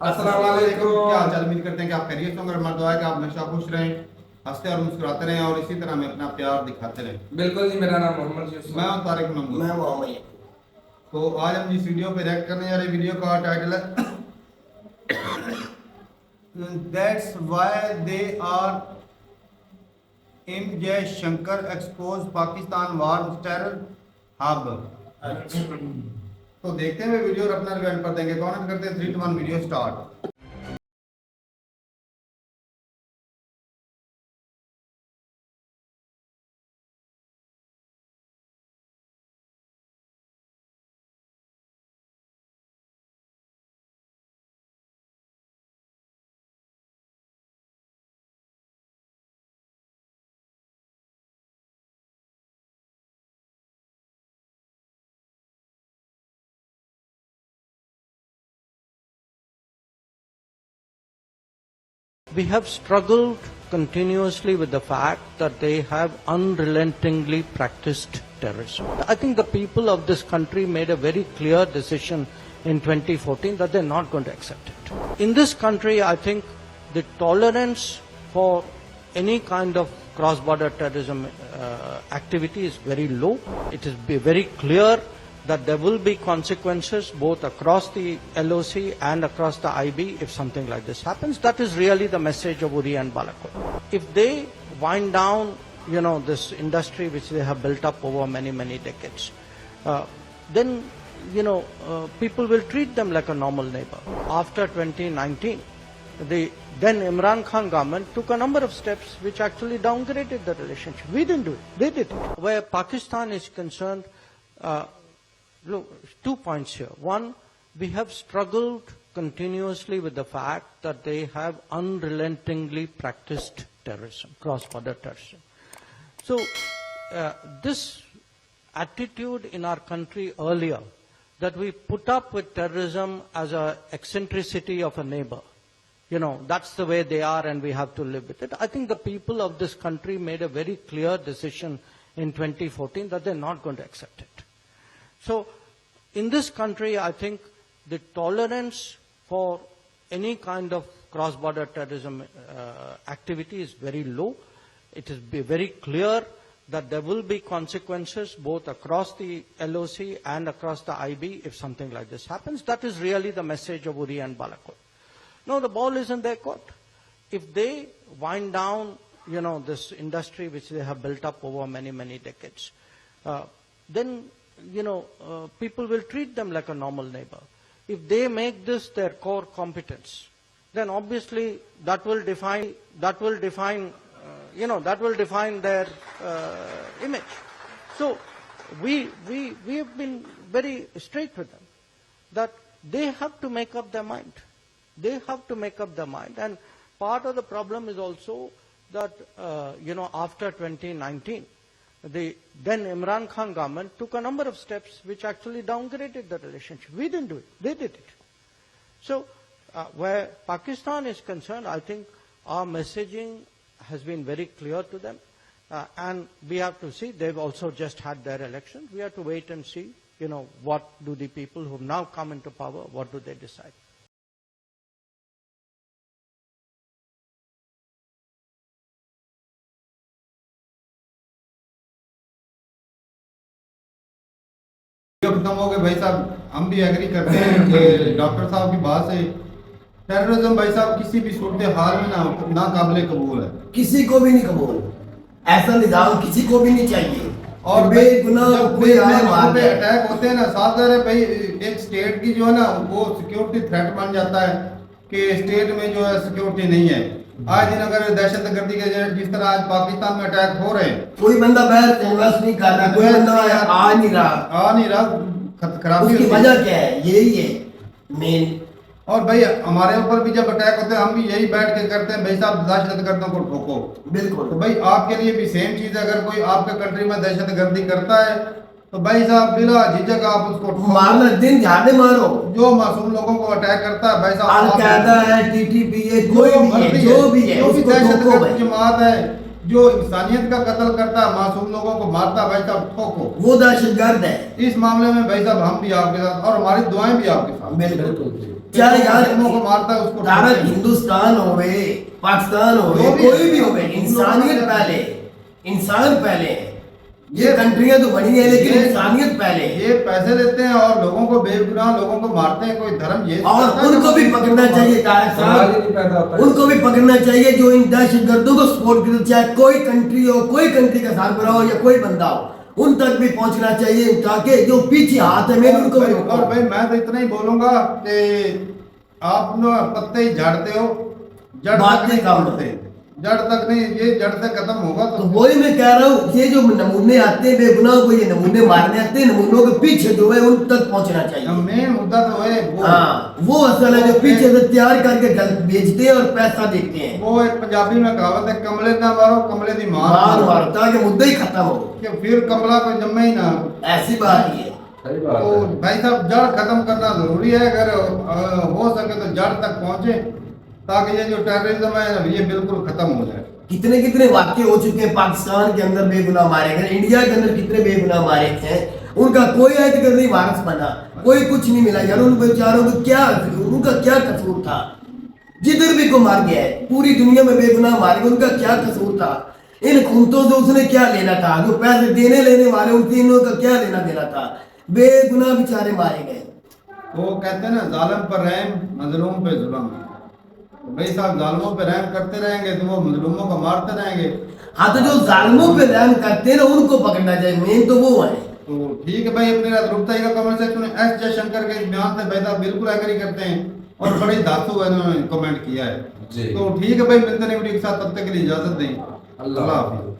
السلام علیکم، کیا حال چال؟ امید کرتے ہیں کہ آپ خیریت سے ہوں گے۔ ہماری دعا ہے کہ آپ ہمیشہ خوش رہیں، ہنستے اور مسکراتے رہیں اور اسی طرح ہمیں اپنا پیار دکھاتے رہیں۔ بالکل جی، میرا نام محمد یوسف، میں ہوں طارق محمود۔ میں محمد۔ تو آج ہم جس ویڈیو پہ ریئیکٹ کرنے جا رہے ہیں، ویڈیو کا ٹائٹل ہے That's why they are M. J. Shankar expose Pakistan war terror hub۔ تو دیکھتے ہیں ویڈیو اور اپنا ریویو پر دیں گے۔ کامنٹ کرتے ہیں 3 2 1 video start. We have struggled continuously with the fact that they have unrelentingly practiced terrorism. I think the people of this country made a very clear decision in 2014 that they're not going to accept it. In this country, I think the tolerance for any kind of cross-border terrorism activity is very low. It is very clear that there will be consequences both across the LOC and across the IB if something like this happens. That is really the message of Uri and Balakot. If they wind down, this industry which they have built up over many, many decades, then, people will treat them like a normal neighbor. After 2019, the then Imran Khan government took a number of steps which actually downgraded the relationship. We didn't do it. They did it. Where Pakistan is concerned, look, 2 points here. One, we have struggled continuously with the fact that they have unrelentingly practiced terrorism, cross-border terrorism. So, this attitude in our country earlier, that we put up with terrorism as an eccentricity of a neighbor, that's the way they are and we have to live with it. I think the people of this country made a very clear decision in 2014 that they're not going to accept it. So, in this country, I think the tolerance for any kind of cross-border terrorism activity is very low. It is very clear that there will be consequences both across the LOC and across the IB if something like this happens. That is really the message of Uri and Balakot. No, the ball is in their court. If they wind down, this industry which they have built up over many, many decades, then people will treat them like a normal neighbor. If they make this their core competence, then obviously that will define their image. So we have been very straight with them that they have to make up their mind. They have to make up their mind. And part of the problem is also that, after 2019, the then Imran Khan government took a number of steps which actually downgraded the relationship. We didn't do it. They did it. So, where Pakistan is concerned, I think our messaging has been very clear to them. And we have to see, they've also just had their elections. We have to wait and see, what do the people who have now come into power, what do they decide. ختم ہو گئے بھائی صاحب، ہم بھی agri کرتے ہیں کہ doctor صاحب کی بات سے ٹیررزم بھائی صاحب کسی بھی صورتحال میں ناقابل قبول ہے، کسی کو بھی نہیں قبول، ایسا نظام کسی کو بھی نہیں چاہیے۔ اور بے گناہ کوئی عام پہ اٹیک ہوتے ہیں نا، ساتھ ظاہر ہے بھائی ایک سٹیٹ کی جو ہے نا وہ سیکیورٹی تھریٹ بن جاتا ہے کہ سٹیٹ میں جو ہے سیکیورٹی نہیں ہے۔ آج دن اگر دہشت گردی کے جس طرح آج پاکستان میں اٹیک ہو رہے ہیں، کوئی بندہ باہر انویسٹ نہیں کر رہا، کوئی بندہ آ نہیں رہا، خرابی اس کی وجہ کیا ہے؟ یہی ہے مین۔ اور بھائی ہمارے اوپر بھی جب اٹیک ہوتے ہیں ہم بھی یہی بیٹھ کے کرتے ہیں، بھائی صاحب دہشت گردوں کو ٹھوکو۔ بالکل۔ تو بھائی آپ کے لیے بھی سیم چیز ہے، اگر کوئی آپ کے کنٹری میں دہشت گردی کرتا ہے تو بھائی صاحب بلا جھجک آپ اس کو مارنا، دن دہاڑے مارو۔ جو معصوم لوگوں کو اٹیک کرتا ہے بھائی صاحب، القاعدہ ہے، ٹی ٹی پی ہے، کوئی بھی ہے، جو بھی ہے، جو اس بھی کو دہشت ٹھوکو گرد جماعت ہے جو انسانیت کا قتل کرتا ہے، معصوم لوگوں کو مارتا ہے، بھائی صاحب ٹھوکو، وہ دہشت گرد ہے۔ اس معاملے میں بھائی صاحب ہم بھی آپ کے ساتھ اور ہماری دعائیں بھی آپ کے ساتھ۔ بالکل۔ चाहे यार मुस्लिमों को मारता है उसको भारत ठोकते हैं। हिंदुस्तान होवे, पाकिस्तान होवे, जो भी कोई भी होवे, है, इंसानियत पहले, इंसान पहले। ये कंट्रियां तो बनी है लेकिन ये- इंसानियत पहले। ये पैसे लेते हैं और लोगों को बेगुनाह लोगों को मारते हैं, कोई धर्म ये और सिखाता है उनको कि भी पकड़ना चाहिए तारक समाज ही साहब, नहीं पैदा होता है। उनको भी पकड़ना चाहिए जो इन दहशतगर्दों को सपोर्ट करते, चाहे कोई कंट्री हो, कोई कंट्री का सरबराह हो या कोई बंदा हो, उन तक भी पहुंचना चाहिए ताकि जो पीछे हाथ है मैं उनको भी और रोकूं। भाई मैं तो इतना ही बोलूंगा कि आप लोग पत्ते ही झाड़ते हो, जड़ बात तक नहीं नहीं काम तोड़ते, जड़ तक नहीं, ये जड़ से खत्म होगा तो तो वही मैं कह रहा हूँ, ये जो नमूने आते हैं बेगुनाह को, ये नमूने मारने आते हैं, नमूनों के पीछे जो है उन तक पहुंचना चाहिए। मेन मुद्दा तो है वो। हाँ, वो असल है जो पीछे से तैयार करके गलत बेचते हैं और पैसा देते हैं। वो एक पंजाबी में कहावत है, कमले ना मारो कमले दी मार मार मारो ताकि मुद्दा ही खत्म हो, कि फिर कमला कोई जम्मे ही ना। ऐसी बात ही है। सही बात तो है। भाई साहब जड़ खत्म करना जरूरी है, अगर हो सके तो जड़ तक पहुंचे ताकि ये जो टेररिज्म है ये बिल्कुल खत्म हो जाए। कितने कितने वाक्य हो चुके हैं पाकिस्तान के अंदर बेगुनाह मारे गए, इंडिया के अंदर कितने बेगुनाह मारे हैं, उनका कोई एतकर नहीं वारस बना, कोई कुछ नहीं मिला यार। उन बेचारों को क्या, उनका क्या कसूर था? जिधर भी को मार गया है, पूरी दुनिया में बेगुनाह मारे गए, उनका क्या कसूर था? इन खूंटों से उसने क्या लेना था? जो पैसे देने लेने वाले उन तीनों का क्या लेना देना था? बेगुनाह बेचारे मारे गए। वो कहते हैं ना, जालिम पर रहम मजलूम पे जुल्म। तो भाई साहब जालिमों पे रहम करते रहेंगे तो वो मजलूमों को मारते रहेंगे। हाँ, तो जो जालिमों पे रहम करते हैं ना उनको पकड़ना चाहिए, मेन तो वो है। तो ठीक है भाई, अपने रात रुकता ही कमेंट सेक्शन में एस जयशंकर के इस बयान से भाई साहब बिल्कुल एग्री करते हैं और बड़ी धातु इन्होंने कमेंट किया है। जी। तो ठीक है भाई, मिलते हैं वीडियो के साथ, तब तक के लिए इजाजत दें। अल्लाह अल्लाह हाफिज़।